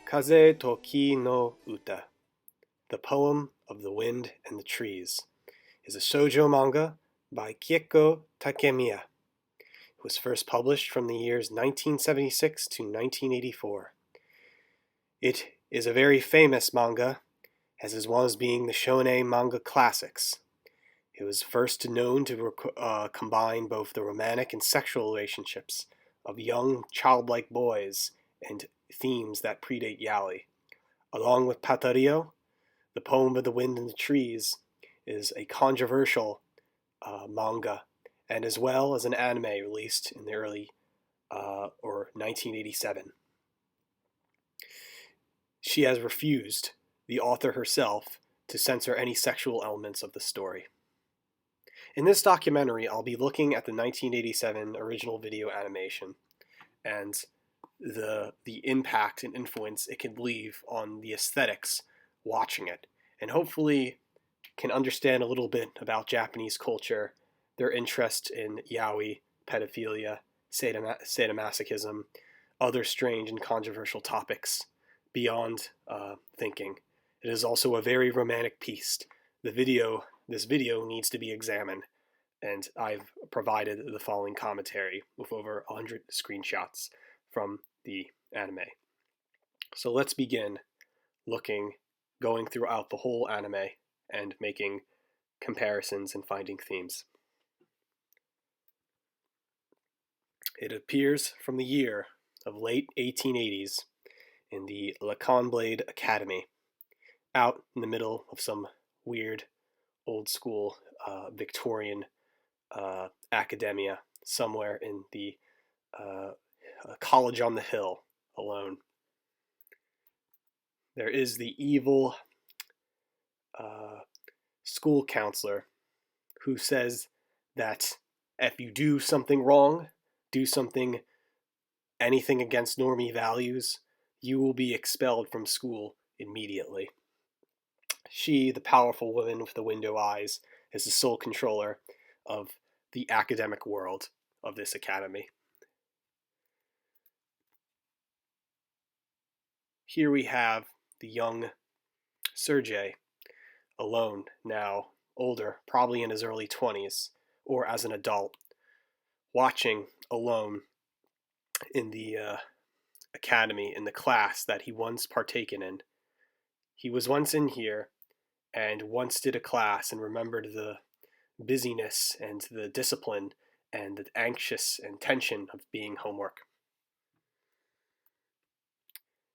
Kaze to Ki no Uta, The Poem of the Wind and the Trees, is a shoujo manga by Kieko Takemiya. It was first published from the years 1976 to 1984. It is a very famous manga, as well as being the shonen manga classics. It was first known to combine both the romantic and sexual relationships of young, childlike boys and themes that predate yaoi. Along with Patario, The Poem of the Wind and the Trees is a controversial manga, and as well as an anime released in the early or 1987. She has refused, the author herself, to censor any sexual elements of the story. In this documentary, I'll be looking at the 1987 original video animation and the impact and influence it could leave on the aesthetics watching it, and hopefully can understand a little bit about Japanese culture, their interest in yaoi, pedophilia, sadomasochism, other strange and controversial topics beyond thinking. It is also a very romantic piece. This video needs to be examined, and I've provided the following commentary with over 100 screenshots from the anime. So let's begin going throughout the whole anime and making comparisons and finding themes. It appears from the year of late 1880s in the Lacanblade Academy, out in the middle of some weird old school Victorian academia somewhere in the college on the hill alone. There is the evil school counselor who says that if you do something wrong, anything against normie values, you will be expelled from school immediately. She, the powerful woman with the window eyes, is the sole controller of the academic world of this academy. Here we have the young Sergei, alone now, older, probably in his early 20s, or as an adult, watching alone in the academy, in the class that he once partaken in. He was once in here and once did a class and remembered the busyness and the discipline and the anxious and tension of being homework.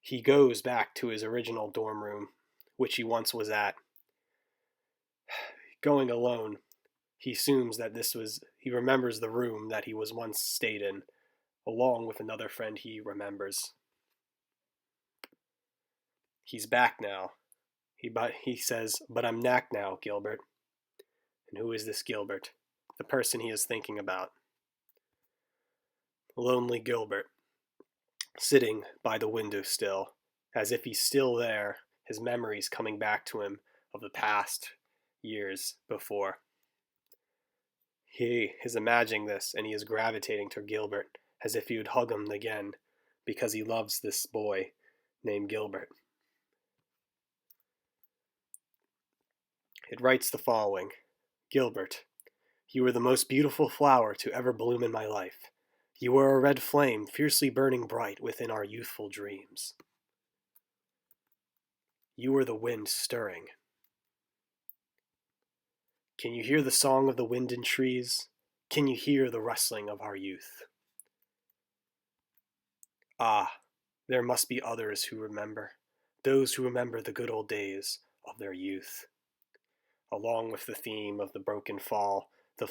He goes back to his original dorm room, which he once was at. Going alone, he assumes that he remembers the room that he was once stayed in, along with another friend he remembers. He's back now. He says, "But I'm knack now, Gilbert." And who is this Gilbert? The person he is thinking about. Lonely Gilbert, sitting by the window still, as if he's still there, his memories coming back to him of the past years before. He is imagining this, and he is gravitating to Gilbert as if he would hug him again, because he loves this boy named Gilbert. It writes the following: Gilbert, you were the most beautiful flower to ever bloom in my life. You were a red flame fiercely burning bright within our youthful dreams. You were the wind stirring. Can you hear the song of the wind and trees? Can you hear the rustling of our youth? Ah, there must be others who remember, those who remember the good old days of their youth. Along with the theme of the broken fall, the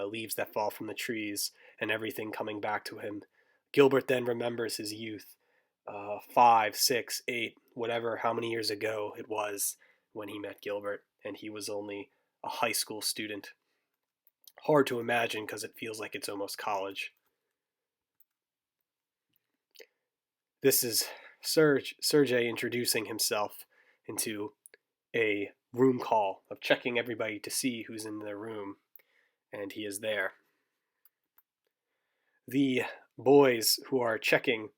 leaves that fall from the trees, and everything coming back to him. Gilbert then remembers his youth, 5, 6, 8, whatever, how many years ago it was when he met Gilbert, and he was only a high school student. Hard to imagine because it feels like it's almost college. This is Sergei introducing himself into a room call of checking everybody to see who's in their room, and he is there. The boys who are checking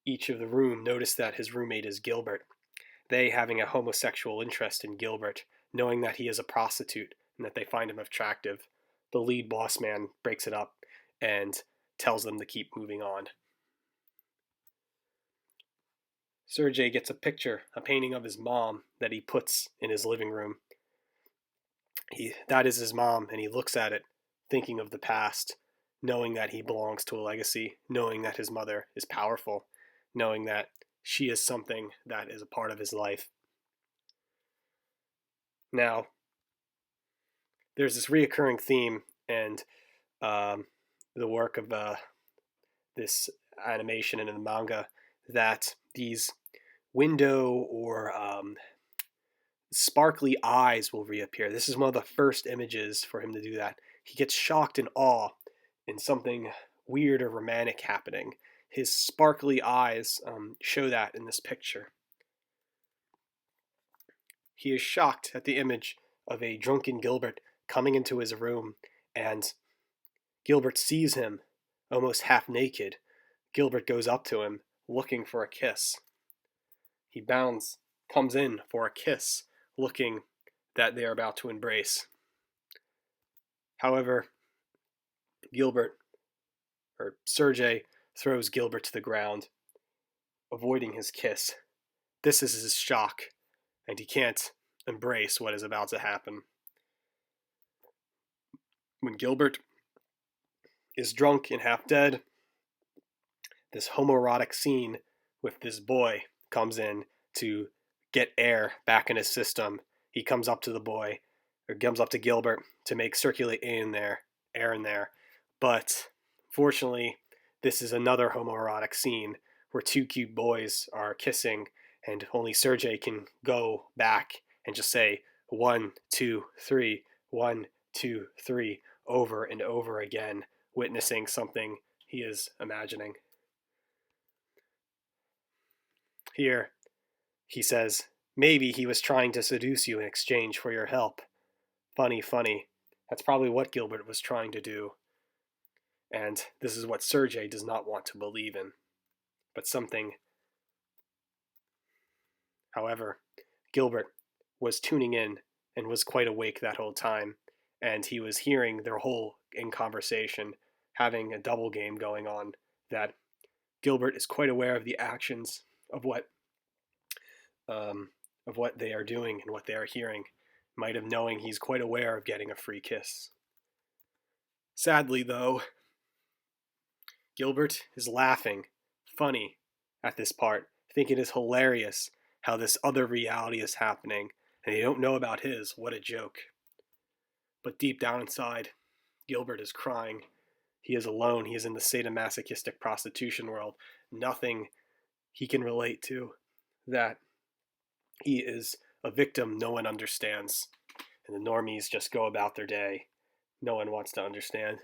each of the room notice that his roommate is Gilbert. They, having a homosexual interest in Gilbert, knowing that he is a prostitute and that they find him attractive, the lead boss man breaks it up and tells them to keep moving on. Sergei gets a painting of his mom that he puts in his living room. That is his mom, and he looks at it, thinking of the past, knowing that he belongs to a legacy, knowing that his mother is powerful, knowing that she is something that is a part of his life. Now, there's this reoccurring theme and the work of this animation and in the manga that these window or sparkly eyes will reappear. This is one of the first images for him to do that. He gets shocked and awe in something weird or romantic happening. His sparkly eyes show that in this picture. He is shocked at the image of a drunken Gilbert coming into his room, and Gilbert sees him almost half naked. Gilbert goes up to him, looking for a kiss. He comes in for a kiss, looking that they are about to embrace. However, Sergei throws Gilbert to the ground, avoiding his kiss. This is his shock, and he can't embrace what is about to happen. When Gilbert is drunk and half dead, this homoerotic scene with this boy comes in to get air back in his system. He comes up to the boy, or comes up to Gilbert to make circulate air in there. But fortunately, this is another homoerotic scene where two cute boys are kissing, and only Sergei can go back and just say 1, 2, 3, 1, 2, 3 over and over again, witnessing something he is imagining. Here, he says, maybe he was trying to seduce you in exchange for your help. Funny, funny. That's probably what Gilbert was trying to do. And this is what Sergei does not want to believe in. But however, Gilbert was tuning in and was quite awake that whole time. And he was hearing their whole in conversation, having a double game going on, that Gilbert is quite aware of the actions of what they are doing and what they are hearing, might have knowing he's quite aware of getting a free kiss. Sadly, though, Gilbert is laughing, funny, at this part, thinking it is hilarious how this other reality is happening, and they don't know about his. What a joke. But deep down inside, Gilbert is crying. He is alone. He is in the sadomasochistic prostitution world. Nothing he can relate to. That he is a victim no one understands. And the normies just go about their day. No one wants to understand.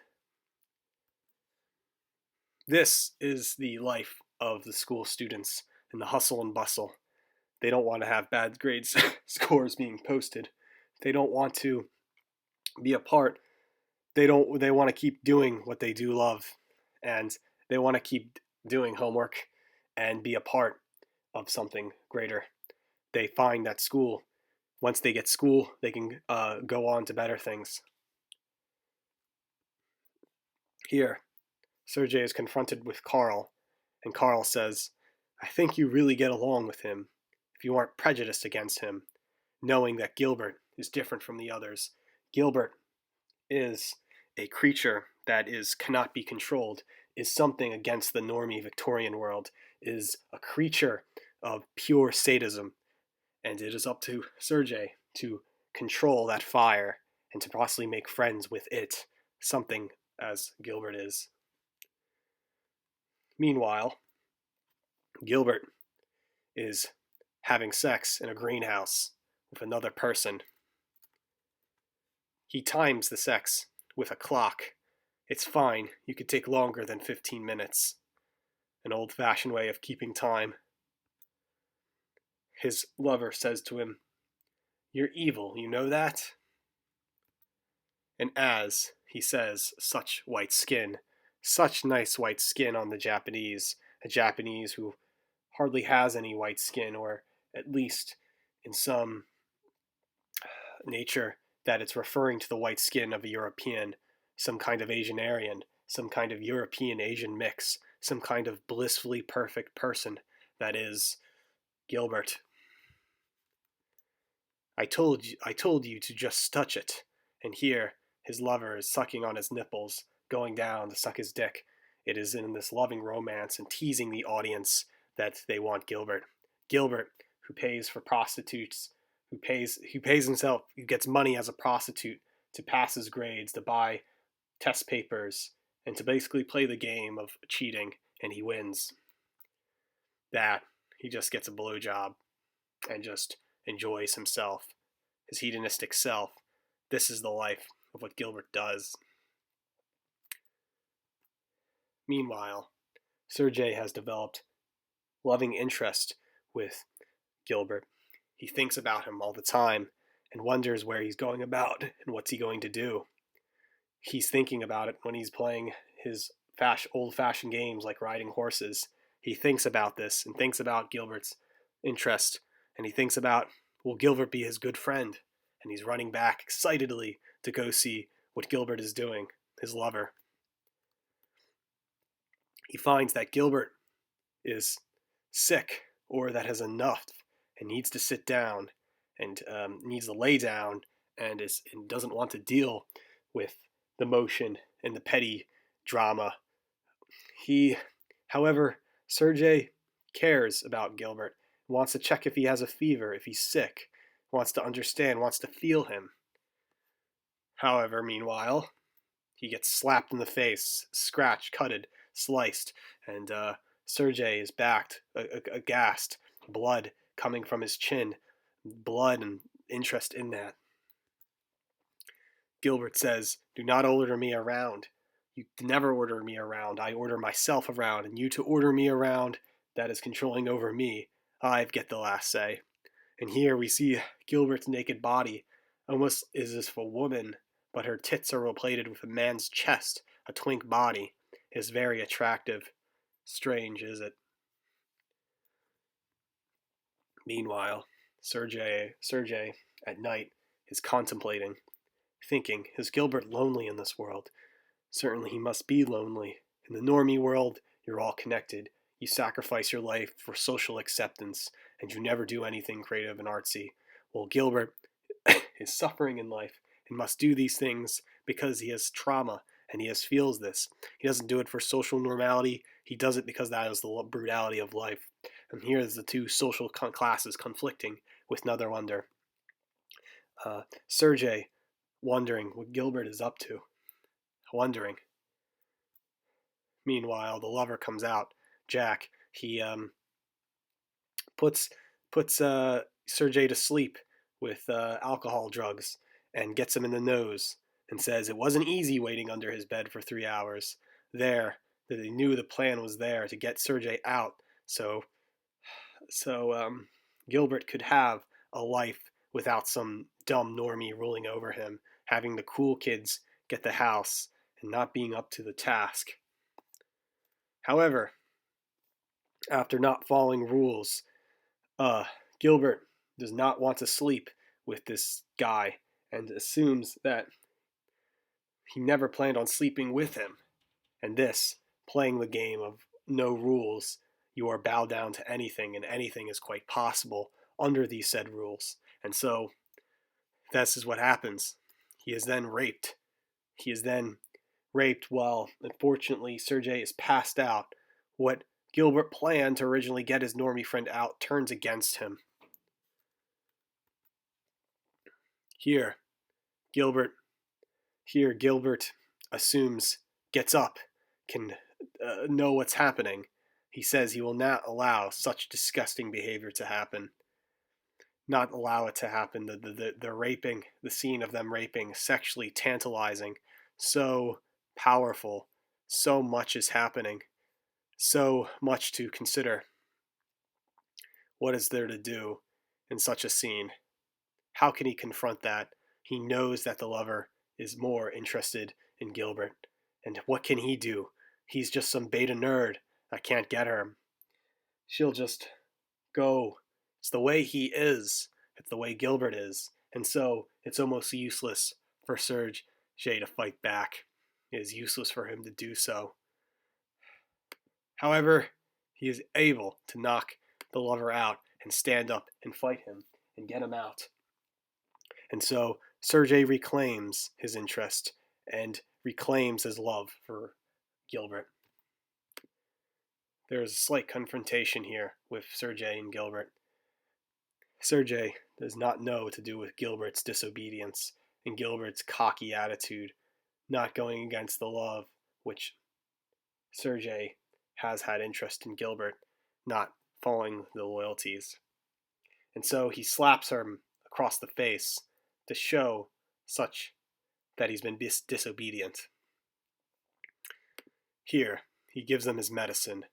This is the life of the school students and the hustle and bustle. They don't want to have bad grades scores being posted. They don't want to be a part. They want to keep doing what they do love, and they want to keep doing homework and be a part of something greater. They find that school, once they get school, they can go on to better things. Here, Sergei is confronted with Carl, and Carl says, I think you really get along with him if you aren't prejudiced against him, knowing that Gilbert is different from the others. Gilbert is a creature that cannot be controlled, is something against the normie Victorian world, is a creature of pure sadism, and it is up to Sergei to control that fire and to possibly make friends with it, something as Gilbert is. Meanwhile, Gilbert is having sex in a greenhouse with another person. He times the sex with a clock. It's fine, you could take longer than 15 minutes. An old-fashioned way of keeping time. His lover says to him, You're evil, you know that? And as he says, such white skin, such nice white skin on the Japanese, a Japanese who hardly has any white skin, or at least in some nature that it's referring to the white skin of a European, some kind of Asian Aryan, some kind of European Asian mix, some kind of blissfully perfect person that is Gilbert. I told you to just touch it. And here, his lover is sucking on his nipples, going down to suck his dick. It is in this loving romance and teasing the audience that they want Gilbert. Gilbert, who pays for prostitutes, who pays himself, who gets money as a prostitute to pass his grades, to buy test papers, and to basically play the game of cheating, and he wins. That he just gets a blowjob and just enjoys himself, his hedonistic self. This is the life of what Gilbert does. Meanwhile, Sergei has developed loving interest with Gilbert. He thinks about him all the time and wonders where he's going about and what's he going to do. He's thinking about it when he's playing his old-fashioned games like riding horses. He thinks about this and thinks about Gilbert's interest, and he thinks about, will Gilbert be his good friend? And he's running back excitedly to go see what Gilbert is doing, his lover. He finds that Gilbert is sick, or that has enough and needs to sit down and needs to lay down and doesn't want to deal with the motion and the petty drama. However, Sergei cares about Gilbert, wants to check if he has a fever, if he's sick, wants to understand, wants to feel him. However, meanwhile, he gets slapped in the face, scratched, cutted, sliced, and Sergei is backed, aghast, blood coming from his chin, blood and interest in that. Gilbert says, do not order me around. You never order me around. I order myself around, and you to order me around, that is controlling over me. I get the last say. And here we see Gilbert's naked body, almost as if a woman, but her tits are plated with a man's chest, a twink body. It is very attractive. Strange, is it? Meanwhile, Sergei, at night, is contemplating, thinking, is Gilbert lonely in this world? Certainly he must be lonely. In the normie world, you're all connected. You sacrifice your life for social acceptance, and you never do anything creative and artsy. Well, Gilbert is suffering in life and must do these things because he has trauma and he feels this. He doesn't do it for social normality. He does it because that is the brutality of life. And here is the two social classes conflicting with another wonder. Sergei wondering what Gilbert is up to. Wondering. Meanwhile, the lover comes out, Jack. He puts Sergei to sleep with alcohol drugs and gets him in the nose and says it wasn't easy waiting under his bed for 3 hours. That he knew the plan was there to get Sergei out, so Gilbert could have a life without some dumb normie ruling over him, having the cool kids get the house and not being up to the task. However, after not following rules, Gilbert does not want to sleep with this guy and assumes that he never planned on sleeping with him. And this, playing the game of no rules, you are bowed down to anything, and anything is quite possible under these said rules. And so, this is what happens. He is then raped. While, unfortunately, Sergei is passed out. What Gilbert planned to originally get his normie friend out turns against him. Here, Gilbert assumes, gets up, can know what's happening. He says he will not allow such disgusting behavior to happen. Not allow it to happen. The raping, the scene of them raping, sexually tantalizing, so powerful. So much is happening. So much to consider. What is there to do in such a scene? How can he confront that? He knows that the lover is more interested in Gilbert. And what can he do? He's just some beta nerd that can't get her. she'll just go. It's the way he is. It's the way Gilbert is. And so it's almost useless for Serge to fight back. It is useless for him to do so. However, he is able to knock the lover out and stand up and fight him and get him out. And so Sergei reclaims his interest and reclaims his love for Gilbert. There is a slight confrontation here with Sergei and Gilbert. Sergei does not know what to do with Gilbert's disobedience and Gilbert's cocky attitude, not going against the love which Sergei has had interest in Gilbert, not following the loyalties. And so he slaps him across the face to show such that he's been disobedient. Here, he gives them his medicine,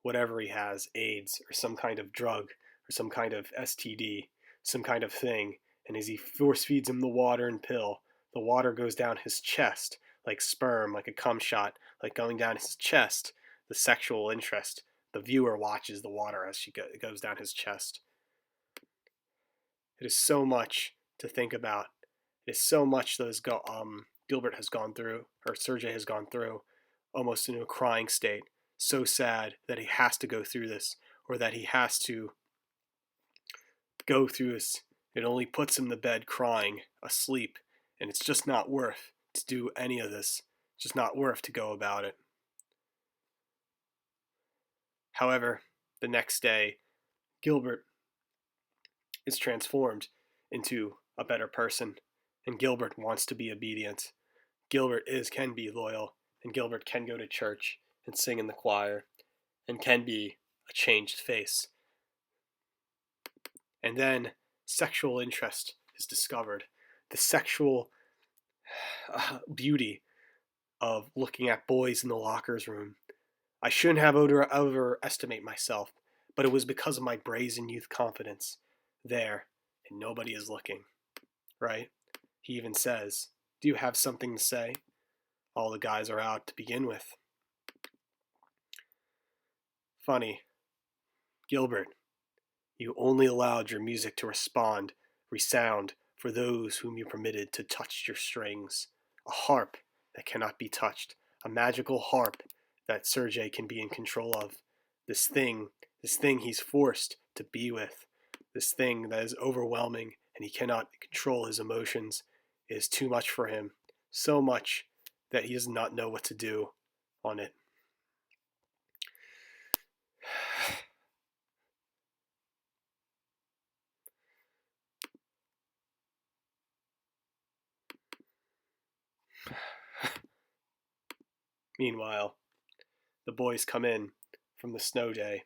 whatever he has, AIDS or some kind of drug or some kind of STD, some kind of thing, and as he force feeds him the water and pill, the water goes down his chest like sperm, like a cum shot, like going down his chest, the sexual interest. The viewer watches the water as it goes down his chest. It is so much to think about. It is so much that Gilbert has gone through, or Sergei has gone through, almost into a crying state. So sad that he has to go through this, or that he has to go through this. It only puts him to bed crying, asleep, and it's just not worth to do any of this. It's just not worth to go about it. However, the next day, Gilbert is transformed into a better person, and Gilbert wants to be obedient. Gilbert can be loyal, and Gilbert can go to church and sing in the choir, and can be a changed face. And then sexual interest is discovered. The sexual beauty of looking at boys in the lockers room. I shouldn't have overestimate myself, but it was because of my brazen youth confidence. There, and nobody is looking. Right? He even says, "Do you have something to say?" All the guys are out to begin with. Funny. Gilbert, you only allowed your music to resound for those whom you permitted to touch your strings. A harp that cannot be touched. A magical harp that Sergei can be in control of. This thing he's forced to be with. This thing that is overwhelming and he cannot control his emotions. It is too much for him. So much that he does not know what to do on it. Meanwhile, the boys come in from the snow day,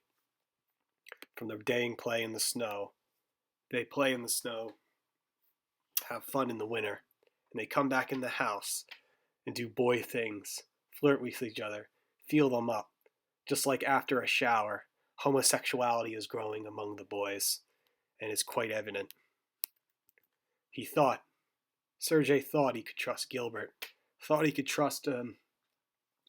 from their daying play in the snow. They play in the snow, have fun in the winter, and they come back in the house and do boy things, flirt with each other, feel them up. Just like after a shower, homosexuality is growing among the boys, and it's quite evident. Sergei thought he could trust Gilbert, thought he could trust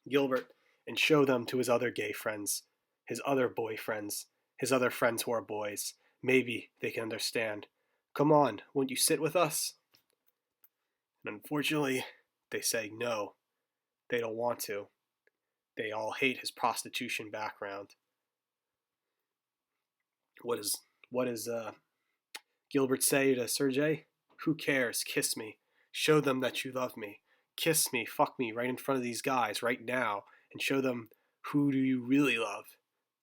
Gilbert and show them to his other gay friends, his other boyfriends, his other friends who are boys. Maybe they can understand. Come on, won't you sit with us? And unfortunately, they say no. They don't want to. They all hate his prostitution background. What does Gilbert say to Sergei? Who cares? Kiss me. Show them that you love me. Kiss me, fuck me right in front of these guys right now and show them who do you really love.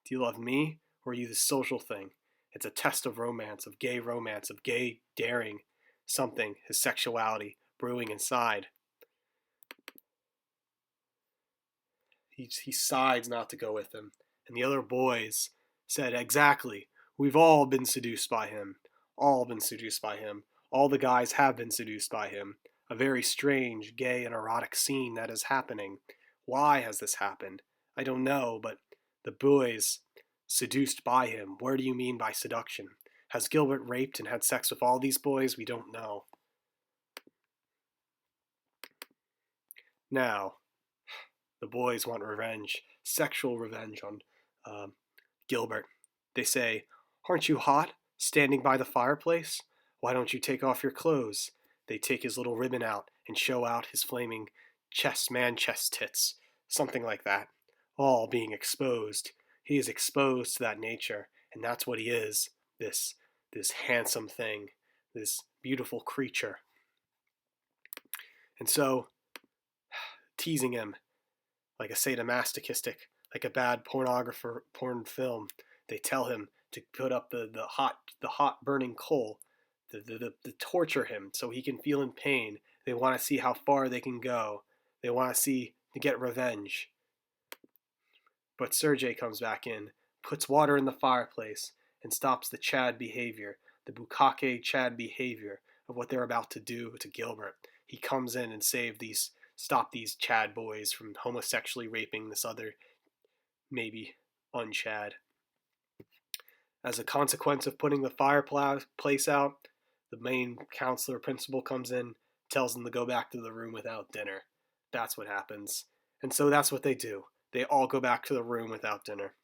Do you love me or are you the social thing? It's a test of romance, of gay daring, something, his sexuality brewing inside. He sides not to go with him. And the other boys said, exactly, we've all been seduced by him. All been seduced by him. All the guys have been seduced by him. A very strange, gay, and erotic scene that is happening. Why has this happened? I don't know, but the boys seduced by him. Where do you mean by seduction? Has Gilbert raped and had sex with all these boys? We don't know. Now, the boys want revenge, sexual revenge on Gilbert. They say, "Aren't you hot, standing by the fireplace? Why don't you take off your clothes?" They take his little ribbon out and show out his flaming man-chest tits, something like that, all being exposed. He is exposed to that nature, and that's what he is, this handsome thing, this beautiful creature. And so, teasing him like a sadomasochistic, like a bad porn film, they tell him to put up the hot burning coal, to torture him so he can feel in pain. They want to see how far they can go. They want to get revenge. But Sergei comes back in, puts water in the fireplace, and stops the Chad behavior, the bukkake Chad behavior of what they're about to do to Gilbert. He comes in and stop these Chad boys from homosexually raping this other, maybe, un-Chad. As a consequence of putting the fireplace out, the main counselor principal comes in, tells them to go back to the room without dinner. That's what happens. And so that's what they do. They all go back to the room without dinner.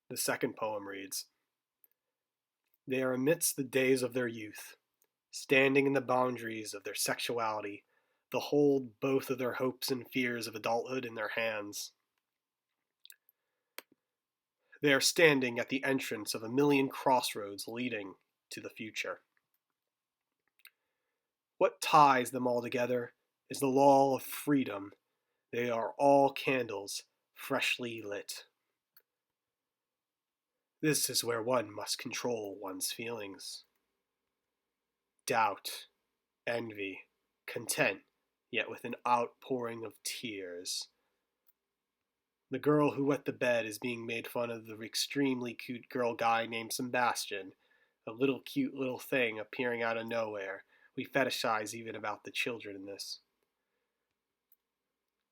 The second poem reads, "They are amidst the days of their youth, standing in the boundaries of their sexuality, to hold both of their hopes and fears of adulthood in their hands. They are standing at the entrance of a million crossroads leading to the future. What ties them all together is the law of freedom. They are all candles freshly lit. This is where one must control one's feelings. Doubt, envy, content, yet with an outpouring of tears. The girl who wet the bed is being made fun of the extremely cute girl guy named Sebastian, a little cute little thing appearing out of nowhere. We fetishize even about the children in this.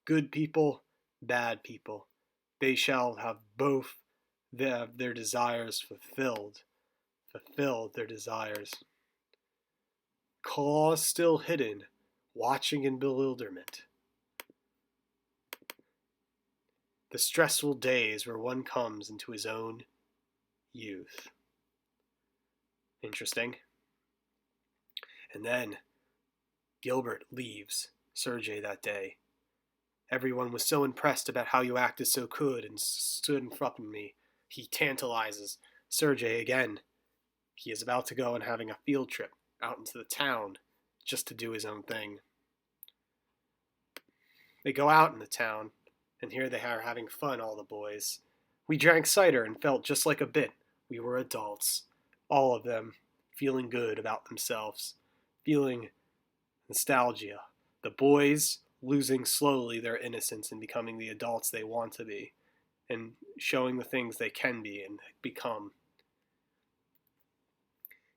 Good people, bad people, they shall have both their desires fulfilled their desires. Cause still hidden, watching in bewilderment. The stressful days where one comes into his own youth." Interesting. And then Gilbert leaves Sergei that day. "Everyone was so impressed about how you acted so good and stood in front of me." He tantalizes Sergei again. He is about to go and having a field trip out into the town just to do his own thing. They go out in the town, and here they are having fun, all the boys. "We drank cider and felt just like a bit. We were adults. All of them feeling good about themselves, feeling nostalgia. The boys losing slowly their innocence and becoming the adults they want to be, and showing the things they can be and become."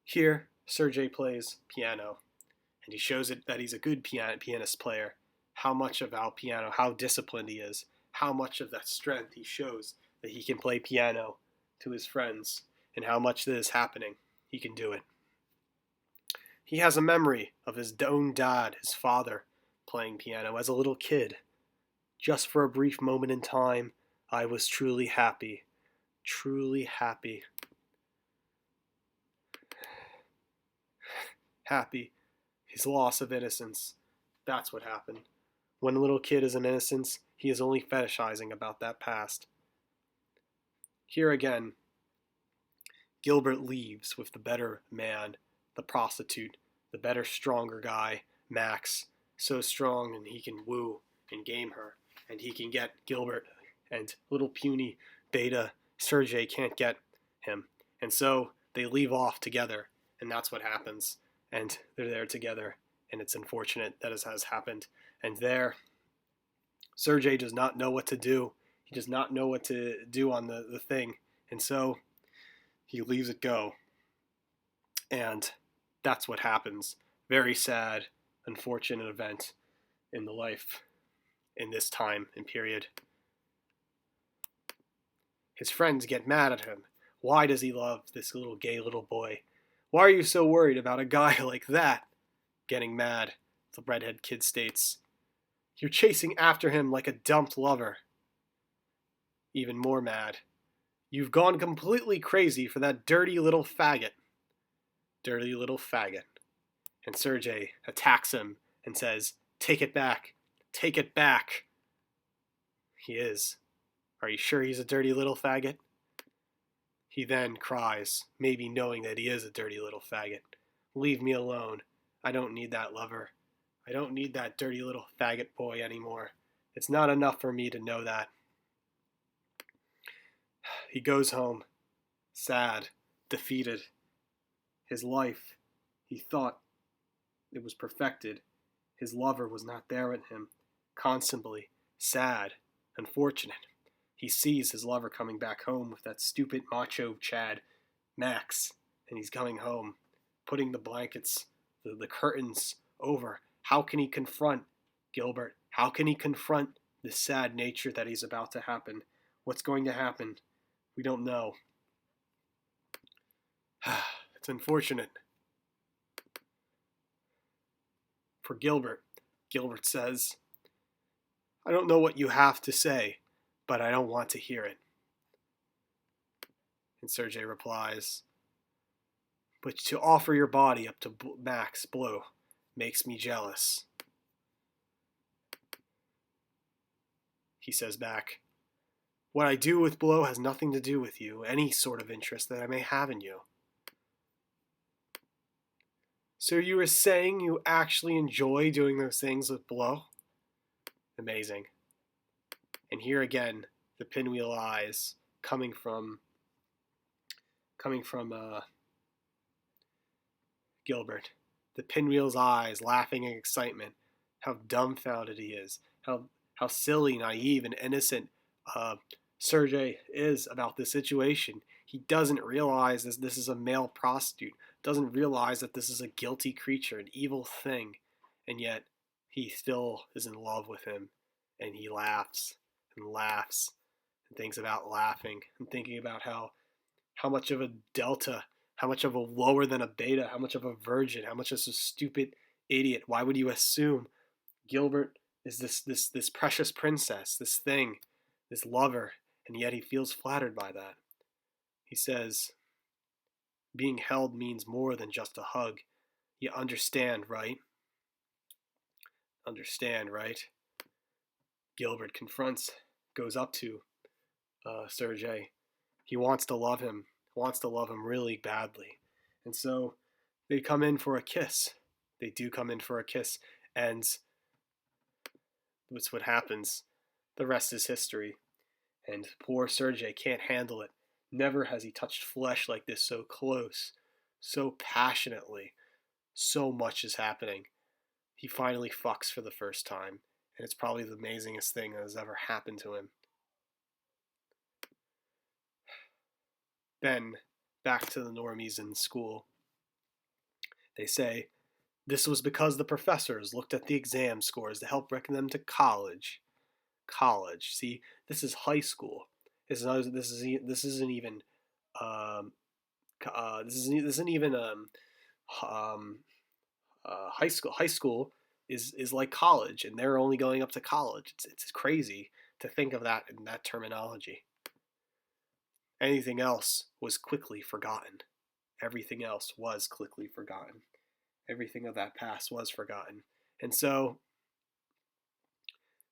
Here, Sergei plays piano, and he shows it that he's a good pianist player. How disciplined he is, how much of that strength he shows that he can play piano to his friends, and how much that is happening. He can do it. He has a memory of his own dad, his father, playing piano as a little kid. "Just for a brief moment in time, I was truly happy. Truly happy. Happy. His loss of innocence. That's what happened. When a little kid is in innocence, he is only fetishizing about that past." Here again, Gilbert leaves with the better man, the prostitute, the better, stronger guy, Max, so strong and he can woo and game her, and he can get Gilbert, and little puny beta Sergei can't get him. And so they leave off together, and that's what happens. And they're there together, and it's unfortunate that it has happened. And there, Sergei does not know what to do. He does not know what to do on the thing. And so he leaves it go. And that's what happens. Very sad, unfortunate event in the life in this time and period. His friends get mad at him. Why does he love this little gay little boy? Why are you so worried about a guy like that? Getting mad, the redhead kid states. You're chasing after him like a dumped lover. even more mad. You've gone completely crazy for that dirty little faggot. Dirty little faggot. And Sergei attacks him and says, "Take it back. Take it back." He is. Are you sure he's a dirty little faggot? He then cries, maybe knowing that he is a dirty little faggot. "Leave me alone. I don't need that lover. I don't need that dirty little faggot boy anymore. It's not enough for me to know that." He goes home, sad, defeated. His life, he thought it was perfected. His lover was not there with him. Constantly, sad, unfortunate. He sees his lover coming back home with that stupid macho Chad, Max, and he's coming home, putting the blankets, the curtains over. How can he confront Gilbert? How can he confront the sad nature that is about to happen? What's going to happen? We don't know. It's unfortunate. For Gilbert, Gilbert says, "I don't know what you have to say, but I don't want to hear it." And Sergei replies, "But to offer your body up to Max Blue makes me jealous." He says back, "What I do with Blow has nothing to do with you, any sort of interest that I may have in you." So you were saying you actually enjoy doing those things with Blow? Amazing. And here again, the pinwheel eyes coming from Gilbert. The pinwheel's eyes laughing in excitement. How dumbfounded he is. How silly, naive, and innocent Sergei is about this situation. He doesn't realize that this is a male prostitute. Doesn't realize that this is a guilty creature, an evil thing. And yet, he still is in love with him. And he laughs and laughs and thinks about laughing and thinking about how much of a delta, how much of a lower than a beta, how much of a virgin, how much of a stupid idiot. Why would you assume Gilbert is this precious princess, this thing, this lover, and yet he feels flattered by that? He says, "Being held means more than just a hug. You understand, right?" Understand, right? Gilbert confronts, goes up to Sergei. He wants to love him, really badly. And so they come in for a kiss. They do come in for a kiss, and that's what happens. The rest is history. And poor Sergei can't handle it. Never has he touched flesh like this so close, so passionately. So much is happening. He finally fucks for the first time, and it's probably the amazingest thing that has ever happened to him. Then, back to the normies in school. They say, "This was because the professors looked at the exam scores to help recommend them to college." College. See, this is high school. This isn't even this isn't even high school. High school is like college, and they're only going up to college. It's crazy to think of that in that terminology. Anything else was quickly forgotten. Everything else was quickly forgotten. Everything of that past was forgotten. And so,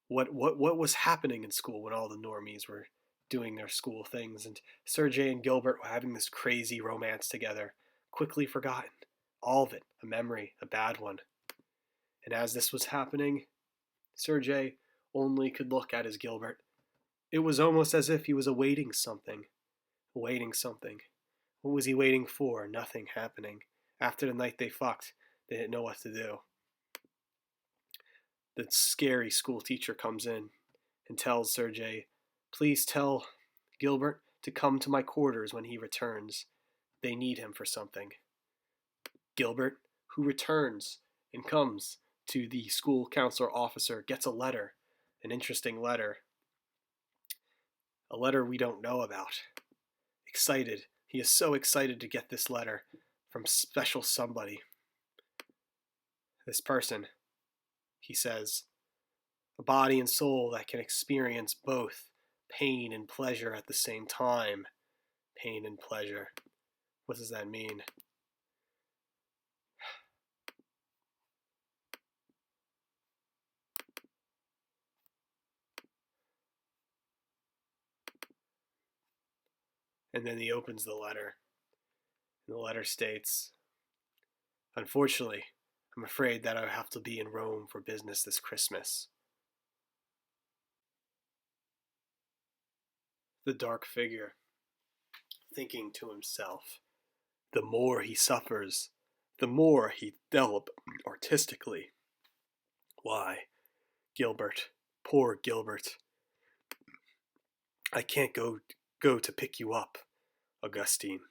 what was happening in school when all the normies were doing their school things, and Sergei and Gilbert were having this crazy romance together, quickly forgotten. All of it, a memory, a bad one. And as this was happening, Sergei only could look at his Gilbert. It was almost as if he was awaiting something. Awaiting something. What was he waiting for? Nothing happening. After the night they fucked, they didn't know what to do. The scary school teacher comes in and tells Sergei, "Please tell Gilbert to come to my quarters when he returns. They need him for something." Gilbert, who returns and comes to the school counselor officer, gets a letter, an interesting letter, a letter we don't know about. Excited. He is so excited to get this letter from special somebody. This person, he says, a body and soul that can experience both pain and pleasure at the same time. Pain and pleasure. What does that mean? And then he opens the letter. And the letter states, "Unfortunately, I'm afraid that I have to be in Rome for business this Christmas." The dark figure, thinking to himself, the more he suffers, the more he develop artistically. Why, Gilbert, poor Gilbert, I can't go to pick you up, Augustine.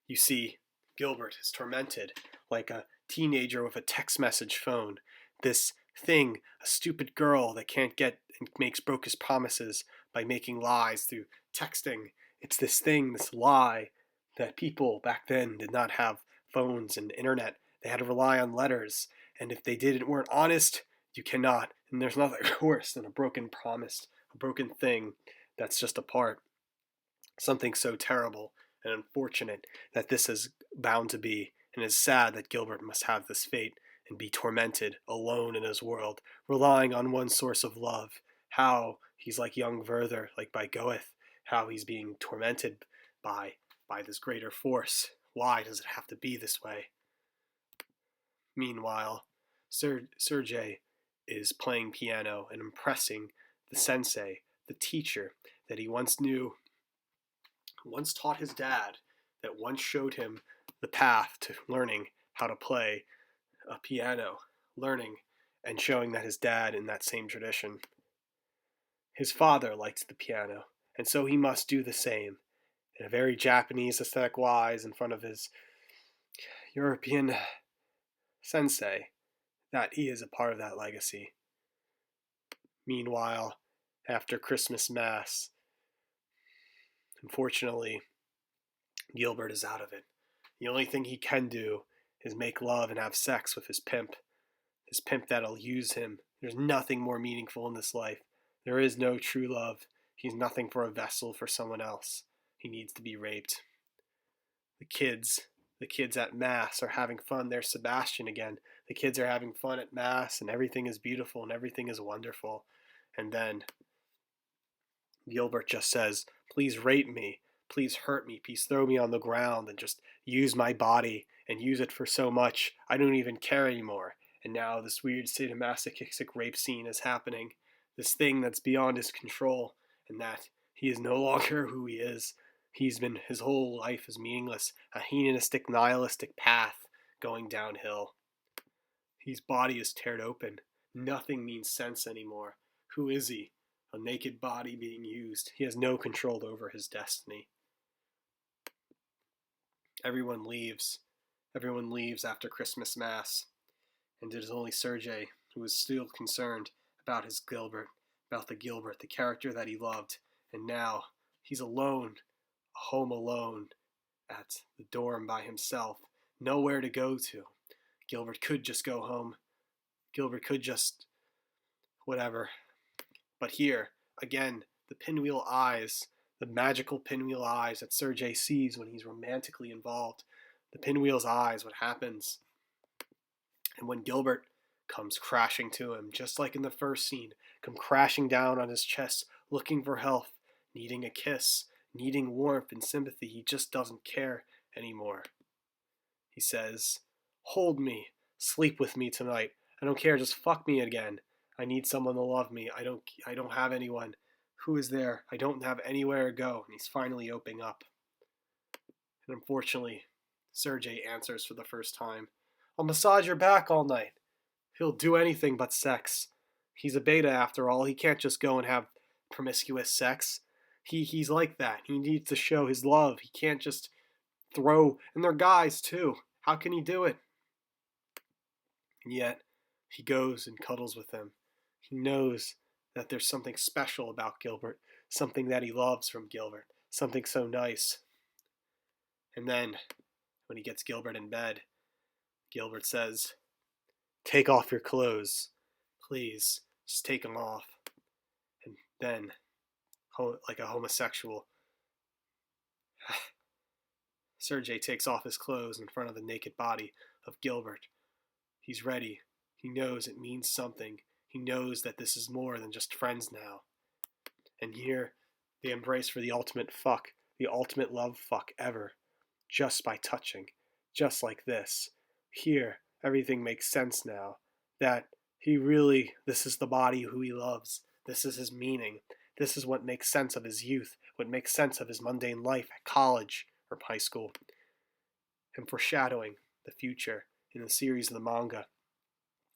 You see, Gilbert is tormented like a teenager with a text message phone. This thing, a stupid girl that can't get and makes broke his promises by making lies through texting. It's this thing, this lie, that people back then did not have phones and internet. They had to rely on letters. And if they weren't honest, you cannot. And there's nothing worse than a broken promise, a broken thing that's just a part. Something so terrible and unfortunate that this is bound to be, and it's sad that Gilbert must have this fate and be tormented alone in his world, relying on one source of love. How he's like young Werther, like by Goethe, how he's being tormented by this greater force. Why does it have to be this way? Meanwhile, Sergei is playing piano and impressing the sensei, the teacher that he once knew, once taught his dad, that once showed him the path to learning how to play a piano, learning and showing that his dad in that same tradition. His father liked the piano, and so he must do the same, in a very Japanese aesthetic wise, in front of his European sensei, that he is a part of that legacy. Meanwhile, after Christmas Mass, unfortunately, Gilbert is out of it. The only thing he can do is make love and have sex with his pimp that'll use him. There's nothing more meaningful in this life. There is no true love. He's nothing for a vessel for someone else. He needs to be raped. The kids at Mass are having fun. There's Sebastian again. The kids are having fun at Mass, and everything is beautiful and everything is wonderful. And then Gilbert just says, "Please rape me. Please hurt me. Please throw me on the ground and just use my body and use it for so much. I don't even care anymore." And now this weird sadomasochistic rape scene is happening. This thing that's beyond his control, and that he is no longer who he is. His whole life is meaningless, a hedonistic, nihilistic path going downhill. His body is teared open. Nothing means sense anymore. Who is he? A naked body being used. He has no control over his destiny. Everyone leaves. Everyone leaves after Christmas Mass. And it is only Sergei who is still concerned about his Gilbert, about the Gilbert, the character that he loved. And now he's alone, home alone, at the dorm by himself, nowhere to go to. Gilbert could just go home. Gilbert could just whatever. But here, again, the pinwheel eyes, the magical pinwheel eyes that Sergei sees when he's romantically involved. The pinwheel's eyes, what happens? And when Gilbert comes crashing to him, just like in the first scene, come crashing down on his chest, looking for help, needing a kiss, needing warmth and sympathy, he just doesn't care anymore. He says, "Hold me, sleep with me tonight. I don't care, just fuck me again. I need someone to love me. I don't have anyone. Who is there? I don't have anywhere to go." And he's finally opening up. And unfortunately, Sergei answers for the first time. "I'll massage your back all night." He'll do anything but sex. He's a beta after all. He can't just go and have promiscuous sex. He's like that. He needs to show his love. He can't just throw, and they're guys too. How can he do it? And yet, he goes and cuddles with them. He knows that there's something special about Gilbert, something that he loves from Gilbert, something so nice. And then, when he gets Gilbert in bed, Gilbert says, "Take off your clothes. Please, just take them off." And then, like a homosexual. Sergei takes off his clothes in front of the naked body of Gilbert. He's ready. He knows it means something. He knows that this is more than just friends now. And here, they embrace for the ultimate fuck, the ultimate love fuck ever. Just by touching. Just like this. Here, everything makes sense now. That this is the body who he loves. This is his meaning. This is what makes sense of his youth, what makes sense of his mundane life at college or high school. And foreshadowing the future in the series of the manga,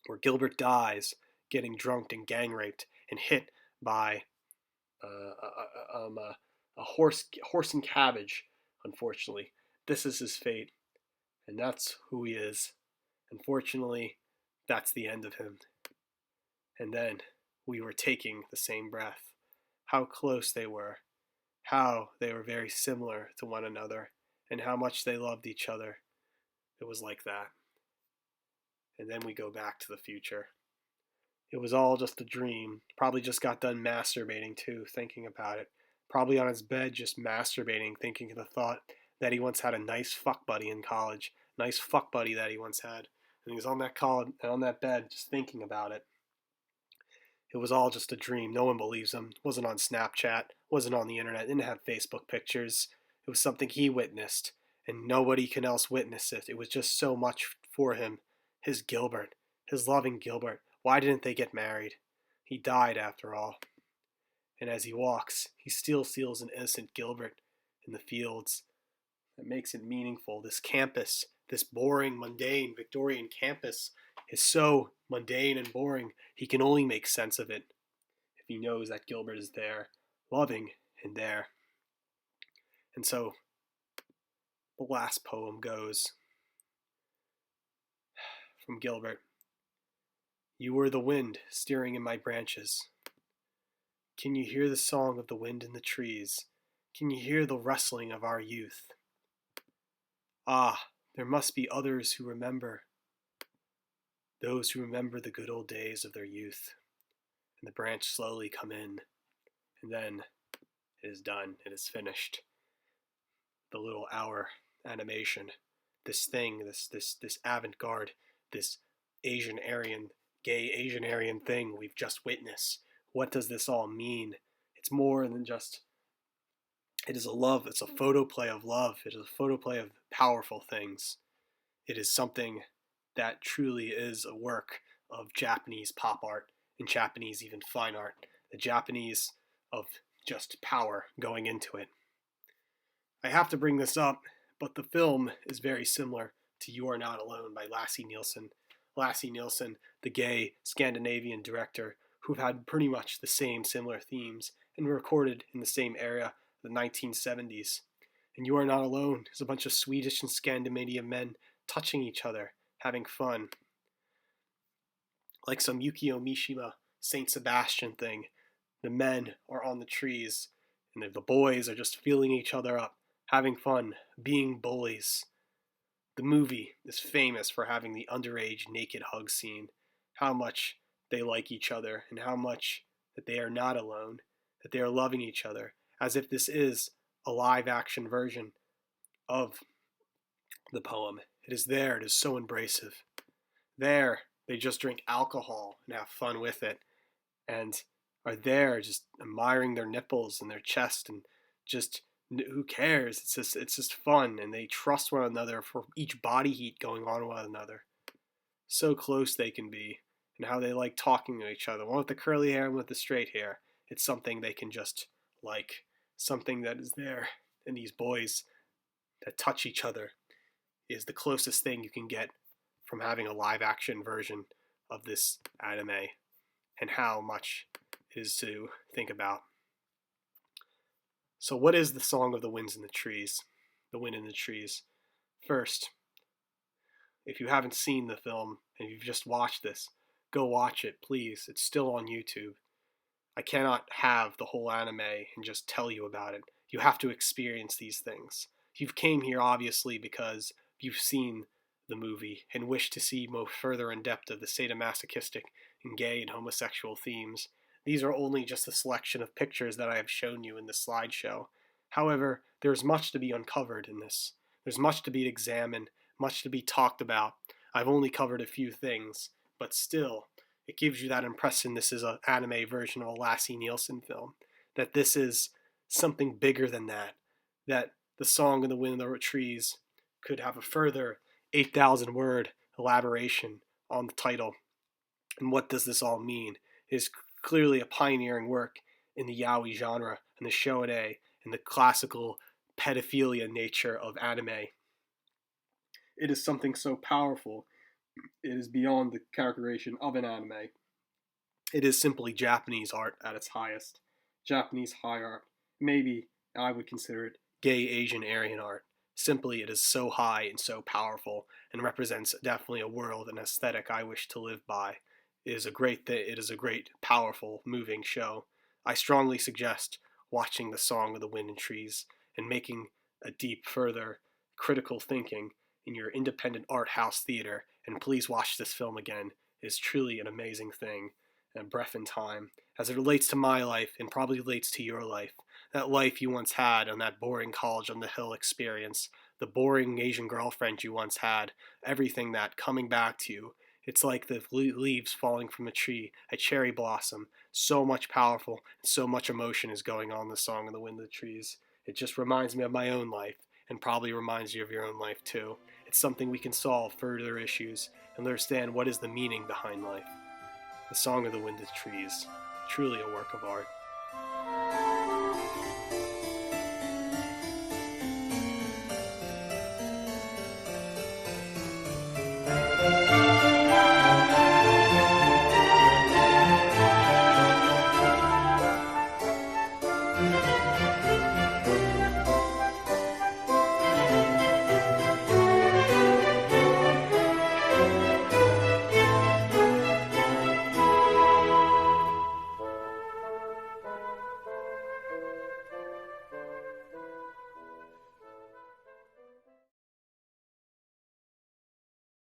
where Gilbert dies getting drunked and gang raped and hit by a horse and cabbage, unfortunately. This is his fate, and that's who he is. Unfortunately, that's the end of him. And then we were taking the same breath. How close they were. How they were very similar to one another, and how much they loved each other. It was like that. And then we go back to the future. It was all just a dream. Probably just got done masturbating too, thinking about it. Probably on his bed just masturbating, thinking of the thought that he once had a nice fuck buddy in college. Nice fuck buddy that he once had. And he was on that bed just thinking about it. It was all just a dream. No one believes him. Wasn't on Snapchat. Wasn't on the internet. Didn't have Facebook pictures. It was something he witnessed. And nobody can else witness it. It was just so much for him. His Gilbert. His loving Gilbert. Why didn't they get married? He died after all. And as he walks, he still sees an innocent Gilbert in the fields. That makes it meaningful. This campus, this boring, mundane Victorian campus is so mundane and boring, he can only make sense of it if he knows that Gilbert is there, loving and there. And so the last poem goes from Gilbert. You were the wind steering in my branches. Can you hear the song of the wind in the trees? Can you hear the rustling of our youth? Ah, there must be others who remember. Those who remember the good old days of their youth. And the branch slowly come in. And then it is done. It is finished. The little hour animation. This thing, this avant-garde, this gay Asian Aryan thing we've just witnessed. What does this all mean? It's more than just, it is a love, it's a photoplay of love. It is a photoplay of powerful things. It is something that truly is a work of Japanese pop art and Japanese even fine art. The Japanese of just power going into it. I have to bring this up, but the film is very similar to You Are Not Alone by Lasse Nielsen. Lasse Nielsen, the gay Scandinavian director, who've had pretty much the same similar themes and were recorded in the same era, the 1970s. And You Are Not Alone is a bunch of Swedish and Scandinavian men touching each other, having fun. Like some Yukio Mishima Saint Sebastian thing. The men are on the trees, and the boys are just feeling each other up, having fun, being bullies. The movie is famous for having the underage naked hug scene, how much they like each other, and how much that they are not alone, that they are loving each other, as if this is a live-action version of the poem. It is there, it is so embracive. There, they just drink alcohol and have fun with it, and are there just admiring their nipples and their chest, and just, who cares? It's just fun, and they trust one another for each body heat going on with one another. So close they can be, and how they like talking to each other. One with the curly hair and with the straight hair. It's something they can just like, something that is there. And these boys that touch each other is the closest thing you can get from having a live action version of this anime, and how much it is to think about. So what is the Song of the Winds in the Trees? The Wind in the Trees. First, if you haven't seen the film and you've just watched this, go watch it, please. It's still on YouTube. I cannot have the whole anime and just tell you about it. You have to experience these things. You've came here obviously because you've seen the movie and wish to see more further in depth of the sadomasochistic and gay and homosexual themes. These are only just a selection of pictures that I have shown you in this slideshow. However, there is much to be uncovered in this. There's much to be examined, much to be talked about. I've only covered a few things, but still, it gives you that impression this is an anime version of a Lassie Nielsen film, that this is something bigger than that the Song of the Wind and the Trees could have a further 8,000 word elaboration on the title. And what does this all mean? It is clearly a pioneering work in the yaoi genre and the shonen and the classical pedophilia nature of anime. It is something so powerful, it is beyond the characterization of an anime. It is simply Japanese art at its highest. Japanese high art. Maybe I would consider it gay Asian Aryan art. Simply, it is so high and so powerful and represents definitely a world and aesthetic I wish to live by. It is a great, powerful, moving show. I strongly suggest watching The Song of the Wind and Trees and making a deep, further, critical thinking in your independent art house theater. And please watch this film again. It is truly an amazing thing, and a breath in time, as it relates to my life and probably relates to your life. That life you once had on that boring college on the hill experience, the boring Asian girlfriend you once had, everything that coming back to you. It's like the leaves falling from a tree, a cherry blossom. So much powerful, so much emotion is going on in The Song of the Wind and the Trees. It just reminds me of my own life, and probably reminds you of your own life too. It's something we can solve further issues and understand what is the meaning behind life. The Song of the Wind and Trees, truly a work of art.